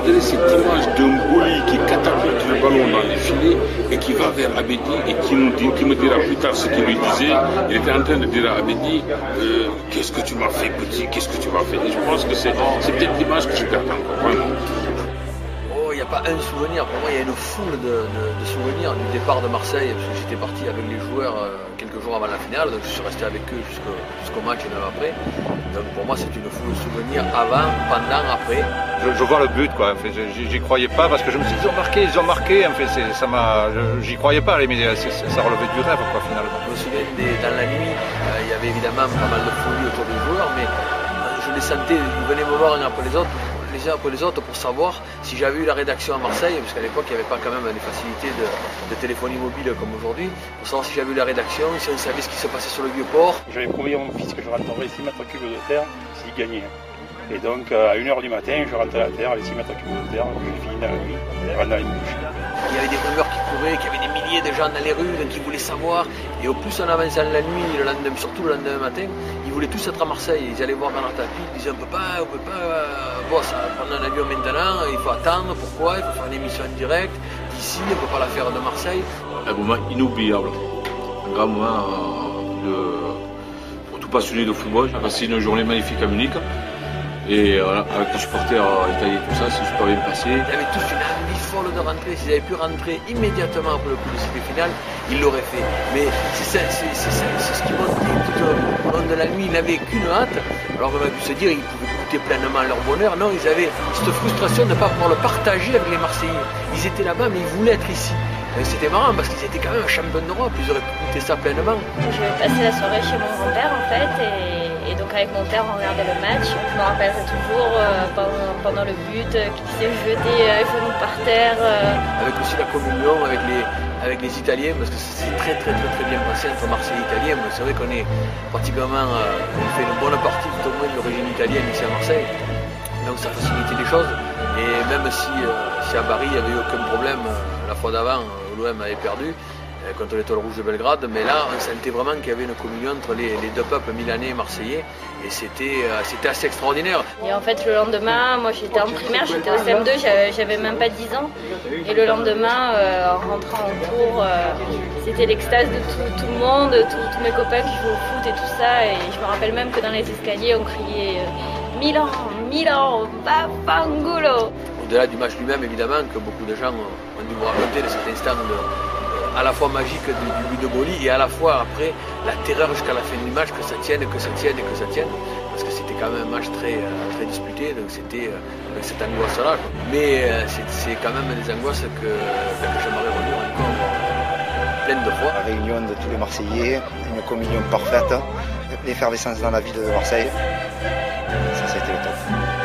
voudrais cette image d'un Boli qui catapulte le ballon dans les filets et qui va vers Abedi et qui me dira plus tard ce qu'il lui disait. Il était en train de dire à Abedi, qu'est-ce que tu m'as fait petit, qu'est-ce que tu m'as fait. Et je pense que c'est peut-être l'image que je garde encore, vraiment. Il n'y a pas un souvenir, pour moi il y a une foule de souvenirs du départ de Marseille, parce que j'étais parti avec les joueurs quelques jours avant la finale, donc je suis resté avec eux jusqu'au match et même après. Donc pour moi c'est une foule de souvenirs avant, pendant, après. Je vois le but quoi, enfin, j'y croyais pas parce que je me suis dit ils ont marqué, enfin, j'y croyais pas, mais ça relevait du rêve quoi finalement. Je me souviens dans la nuit, il y avait évidemment pas mal de folie autour des joueurs, mais je les sentais, ils venaient me voir un après les autres pour savoir si j'avais eu la rédaction à Marseille, parce qu'à l'époque il n'y avait pas quand même les facilités de téléphonie mobile comme aujourd'hui, pour savoir si j'avais eu la rédaction, si on savait ce qui se passait sur le Vieux-Port. J'avais promis à mon fils que je rentrerais 6 mètres cubes de terre s'il gagnait. Et donc à 1h du matin, je rentrais à la terre, les 6 mètres cubes de terre, j'ai fini dans la nuit, dans les bouches. Il y avait des rumeurs qui couraient, qu'il y avait des milliers de gens dans les rues, donc ils voulaient savoir. Et au plus on avançait la nuit, surtout le lendemain matin, ils voulaient tous être à Marseille. Ils allaient voir dans leur tapis, ils disaient on peut pas bon, ça va prendre un avion maintenant, il faut attendre, pourquoi, il faut faire une émission en direct. D'ici, on ne peut pas la faire de Marseille. Un moment inoubliable, un grand moment pour tout passionné de football. J'ai passé une journée magnifique à Munich. Et voilà, avec les supporters italiens et tout ça, c'est super bien passé. Ils avaient tous une envie folle de rentrer. S'ils avaient pu rentrer immédiatement après le publicité finale, ils l'auraient fait. Mais c'est ce qui montre tout au long de la nuit. Ils n'avaient qu'une hâte. Alors on a pu se dire qu'ils pouvaient goûter pleinement leur bonheur. Non, ils avaient cette frustration de ne pas pouvoir le partager avec les Marseillais. Ils étaient là-bas, mais ils voulaient être ici. C'était marrant parce qu'ils étaient quand même champions d'Europe. Ils auraient pu goûter ça pleinement. Je passais la soirée chez mon grand-père en fait. Et donc avec mon père on regardait le match. Je me rappellerai toujours pendant le but qui s'est jeté iPhone par terre. Avec aussi la communion avec les Italiens, parce que c'est très bien passé entre Marseille et Italien. C'est vrai qu'on est pratiquement, on fait une bonne partie tout au moins de l'origine italienne ici à Marseille. Donc ça facilitait les choses. Et même si à Paris il n'y avait eu aucun problème la fois d'avant, l'OM avait perdu contre l'Étoile Rouge de Belgrade, mais là on sentait vraiment qu'il y avait une communion entre les deux peuples milanais et marseillais, et c'était assez extraordinaire. Et en fait le lendemain, moi j'étais en primaire, j'étais au CM2, j'avais même pas 10 ans, et le lendemain en rentrant en cours, c'était l'extase de tout le monde, tous mes copains qui jouent au foot et tout ça, et je me rappelle même que dans les escaliers on criait Milan, Milan, Vaffanculo. Au-delà du match lui-même évidemment, que beaucoup de gens ont dû me raconter de cet instant à la fois magique du but de Boli et à la fois après la terreur jusqu'à la fin du match, que ça tienne, que ça tienne et que ça tienne, parce que c'était quand même un match très disputé, donc c'était avec cette angoisse-là. Mais c'est quand même des angoisses que j'aimerais revivre encore pleine de fois. La réunion de tous les Marseillais, une communion parfaite, l'effervescence dans la ville de Marseille, ça a été le top.